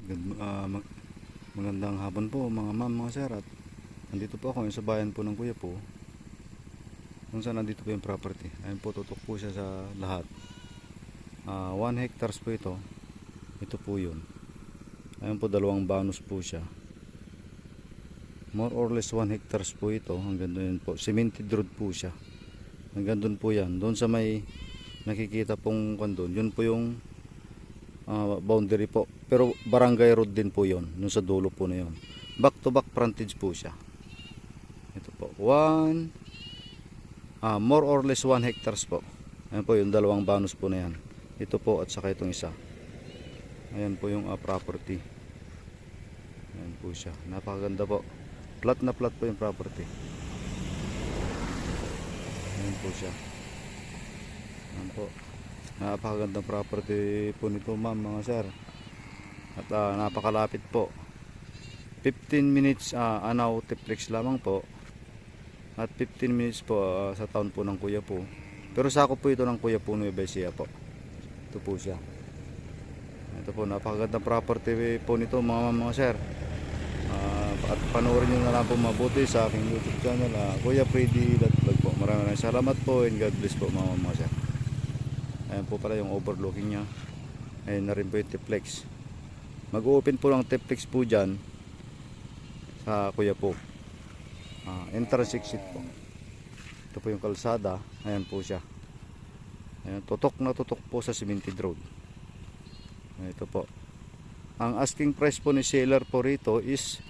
Magandang hapon po mga ma'am, mga sir. At nandito po ako sa bayan po ng kuya po, kung saan nandito po yung property. Ayun po, tutok po siya sa lahat. 1 hectares po ito. Ito po yun. Ayun po, 2 bonus po siya. More or less 1 hectares po ito. Hanggang doon po, cemented road po siya. Hanggang doon po yan. Doon sa may nakikita pong kandun, yun po yung boundary po, pero barangay road din po yon, yung sa dulo po na yon. Back to back frontage po siya. Ito po, more or less 1 hectares po. Ayan po yung 2 bonus po na yan. Ito po at saka itong isa. Ayan po yung property. Ayan po siya, napakaganda po. Flat na flat po yung property. Ayan po siya. Ayan po, napakagandang property po nito ma'am, mga sir. At napakalapit po, 15 minutes Anao Tiplex lamang po. At 15 minutes po sa town po ng kuya po. Pero sakop po ito ng kuya po Nueva Ecija po. Ito po siya. Ito po, napakagandang property po nito mga sir. At panoorin nyo na lang po mabuti sa aking YouTube channel, Kuya Freddy Vlog po. Maraming salamat po and God bless po mga sir. Ayan po pala yung overlooking nya. Ayan na rin po yung Tiplex. Mag-open po lang Tiplex po dyan sa kuya po. Entrance exit po. Ito po yung kalsada. Ayan po siya. Ayan, tutok na tutok po sa cemented road. Ito po. Ang asking price po ni seller po rito is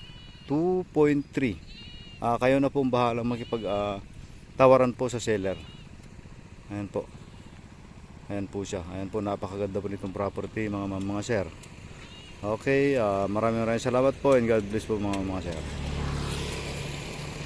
2.3. Kayo na pong bahala makipag tawaran po sa seller. Ayan po. Ayan po siya. Ayan po, napakaganda po nitong property mga sir. Okay, maraming salamat po and God bless po mga sir.